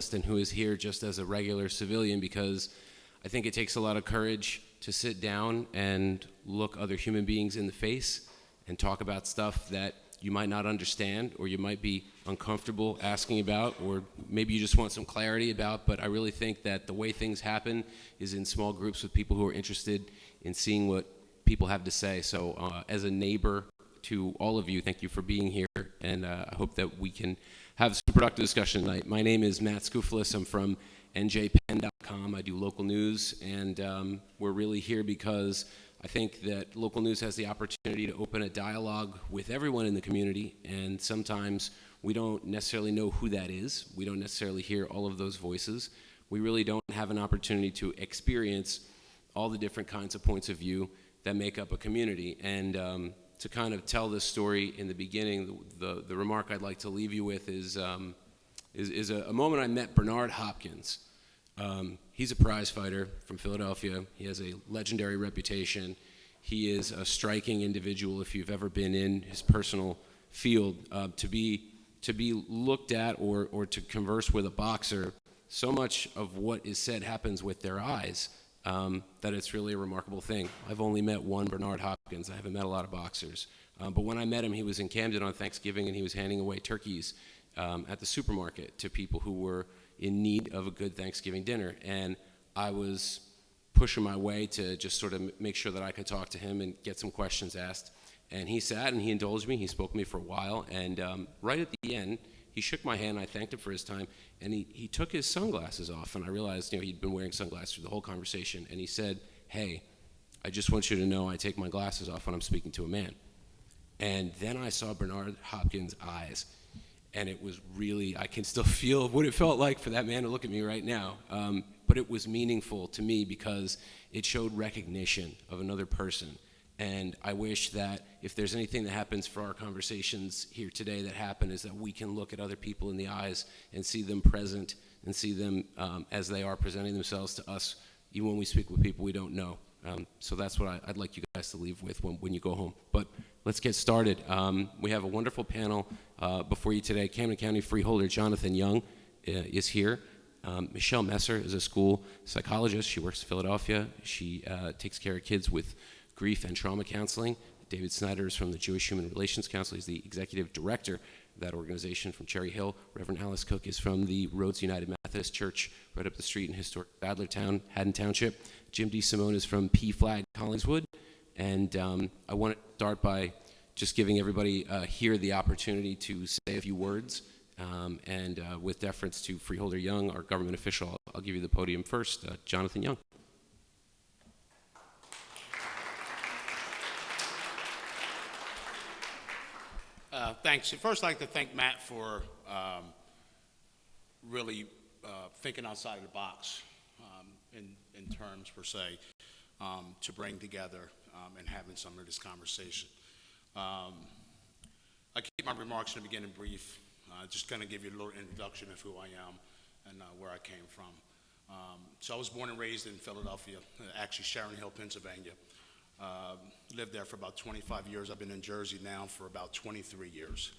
and who is here just as a regular civilian, because I think it takes a lot of courage to sit down and look other human beings in the face and talk about stuff that you might not understand, or you might be uncomfortable asking about, or maybe you just want some clarity about. But I really think that the way things happen is in small groups with people who are interested in seeing what people have to say. So as a neighbor to all of you, thank you for being here, and I hope that we can have some productive discussion tonight. My name is Matt Skoufalis. I'm from njpen.com. I do local news, and we're really here because I think that local news has the opportunity to open a dialogue with everyone in the community, and sometimes we don't necessarily know who that is. We don't necessarily hear all of those voices. We really don't have an opportunity to experience all the different kinds of points of view that make up a community. And to kind of tell this story in the beginning, the remark I'd like to leave you with is a moment I met Bernard Hopkins. He's a prize fighter from Philadelphia. He has a legendary reputation. He is a striking individual if you've ever been in his personal field. To be looked at or to converse with a boxer, so much of what is said happens with their eyes that it's really a remarkable thing. I've only met one Bernard Hopkins. I haven't met a lot of boxers. But when I met him, he was in Camden on Thanksgiving, and he was handing away turkeys at the supermarket to people who were in need of a good Thanksgiving dinner. And I was pushing my way to just sort of make sure that I could talk to him and get some questions asked. And he sat and he indulged me. He spoke to me for a while. And right at the end, he shook my hand. I thanked him for his time. And he took his sunglasses off. And I realized, he'd been wearing sunglasses through the whole conversation. And he said, "Hey, I just want you to know I take my glasses off when I'm speaking to a man." And then I saw Bernard Hopkins' eyes. And it was really, I can still feel what it felt like for that man to look at me right now. But it was meaningful to me because it showed recognition of another person. And I wish that if there's anything that happens for our conversations here today that happen, is that we can look at other people in the eyes and see them present and see them as they are presenting themselves to us, even when we speak with people we don't know. So that's what I'd like you guys to leave with when you go home. But let's get started. We have a wonderful panel before you today. Camden County Freeholder Jonathan Young is here. Michelle Messer is a school psychologist. She works in Philadelphia. She takes care of kids with grief and trauma counseling. David Snyder is from the Jewish Human Relations Council. He's the executive director of that organization from Cherry Hill. Reverend Alice Cook is from the Rhodes United Methodist Church right up the street in historic Badlertown, Haddon Township. Jim D. Simone is from P-Flag Collingswood. And I want to start by just giving everybody here the opportunity to say a few words. And with deference to Freeholder Young, our government official, I'll give you the podium first. Jonathan Young. Thanks. First, I'd like to thank Matt for really thinking outside of the box in terms, per se, to bring together and having some of this conversation. I keep my remarks in the beginning brief. Just going to give you a little introduction of who I am and where I came from. So I was born and raised in Philadelphia, actually Sharon Hill, Pennsylvania. Lived there for about 25 years. I've been in Jersey now for about 23 years.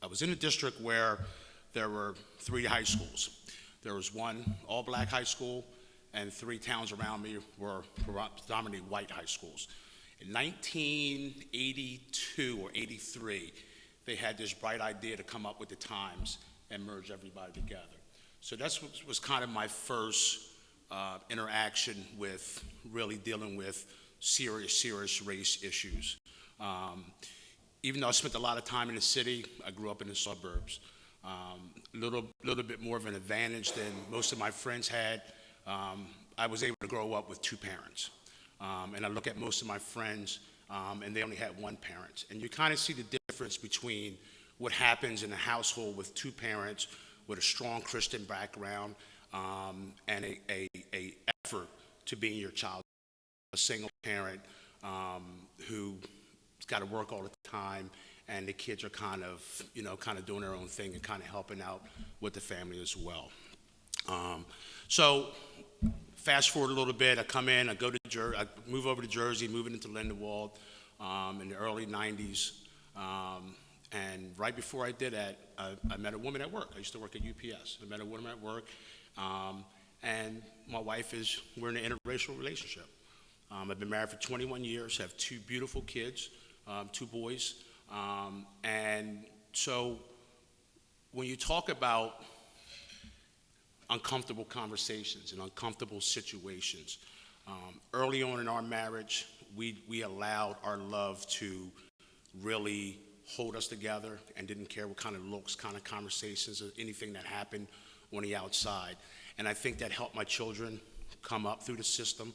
I was in a district where there were 3 high schools. There was one all-black high school, and 3 towns around me were predominantly white high schools. In 1982 or 83, they had this bright idea to come up with the times and merge everybody together. So that was kind of my first interaction with really dealing with serious race issues. Even though I spent a lot of time in the city, I grew up in the suburbs. Little bit more of an advantage than most of my friends had. I was able to grow up with 2 parents. And I look at most of my friends, and they only had 1 parent. And you kind of see the difference between what happens in a household with 2 parents with a strong Christian background and a effort to being your child. A single parent who's got to work all the time, and the kids are kind of doing their own thing and kind of helping out with the family as well. So fast forward a little bit, I come in, I move over to Jersey, moving into Lindenwold in the early 90s. And right before I did that, I met a woman at work. I used to work at UPS. I met a woman at work, and my wife we're in an interracial relationship. I've been married for 21 years, have two beautiful kids, two boys. And so when you talk about uncomfortable conversations and uncomfortable situations, early on in our marriage, we allowed our love to really hold us together and didn't care what kind of looks, kind of conversations, or anything that happened on the outside. And I think that helped my children come up through the system.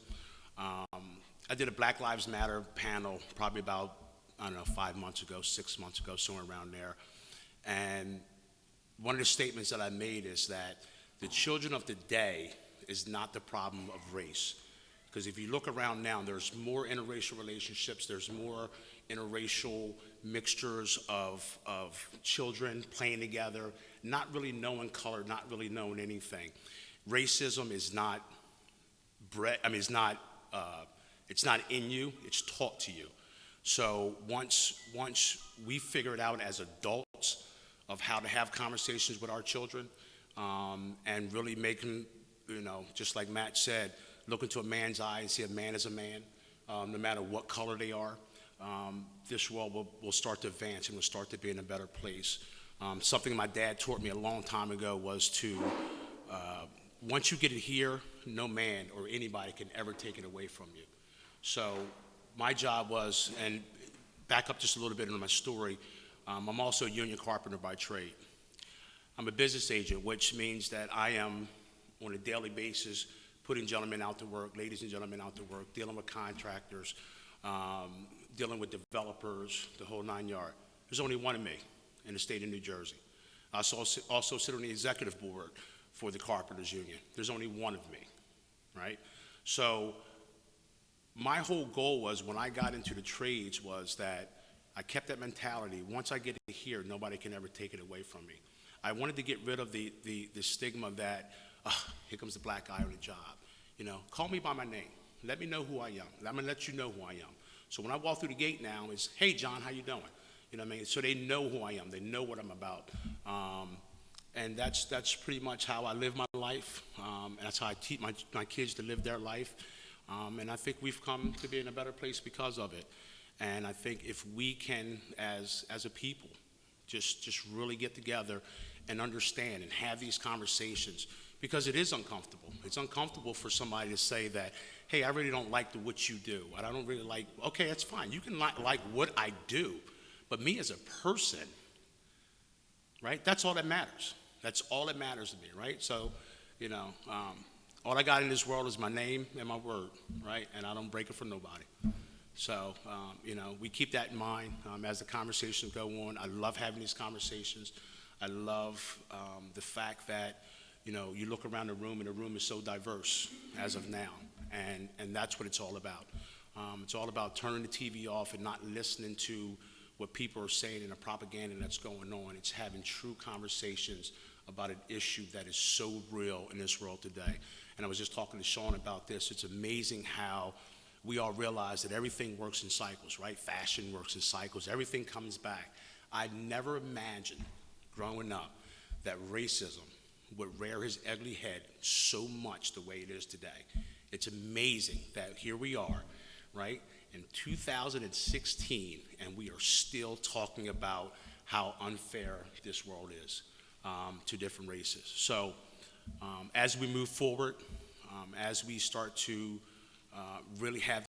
I did a Black Lives Matter panel probably about, 5 months ago, 6 months ago, somewhere around there. And one of the statements that I made is that the children of today is not the problem of race. Because if you look around now, there's more interracial relationships, there's more interracial mixtures of children playing together, not really knowing color, not really knowing anything. Racism is not it's not in you, it's taught to you. So once we figure it out as adults of how to have conversations with our children, and really make them, just like Matt said, look into a man's eye and see a man as a man, no matter what color they are, this world will start to advance and will start to be in a better place. Something my dad taught me a long time ago was to, once you get it here, no man or anybody can ever take it away from you. So my job was, and back up just a little bit into my story, I'm also a union carpenter by trade. I'm a business agent, which means that I am on a daily basis putting gentlemen out to work, ladies and gentlemen out to work, dealing with contractors, dealing with developers, the whole 9 yards. There's only one of me in the state of New Jersey. I also sit on the executive board for the Carpenters Union. There's only one of me, right? So my whole goal was, when I got into the trades, was that I kept that mentality. Once I get it here, nobody can ever take it away from me. I wanted to get rid of the stigma that, here comes the black guy on the job. Call me by my name. Let me know who I am. I'm gonna let you know who I am. So when I walk through the gate now, it's, hey, John, how you doing? You know what I mean? So they know who I am. They know what I'm about. And that's pretty much how I live my life. That's how I teach my kids to live their life. And I think we've come to be in a better place because of it. And I think if we can, as a people, just really get together and understand and have these conversations, because it is uncomfortable. It's uncomfortable for somebody to say that, hey, I really don't like what you do. I don't really like, okay, that's fine. You can like what I do, but me as a person, right? That's all that matters. That's all that matters to me, right? So, all I got in this world is my name and my word, right? And I don't break it for nobody. So, we keep that in mind as the conversations go on. I love having these conversations. I love the fact that, you look around the room and the room is so diverse as of now. And that's what it's all about. It's all about turning the TV off and not listening to what people are saying and the propaganda that's going on. It's having true conversations about an issue that is so real in this world today. And I was just talking to Sean about this. It's amazing how we all realize that everything works in cycles, right? Fashion works in cycles. Everything comes back. I never imagined growing up that racism would rear his ugly head so much the way it is today. It's amazing that here we are, right, in 2016, and we are still talking about how unfair this world is to different races. So as we move forward, as we start to really have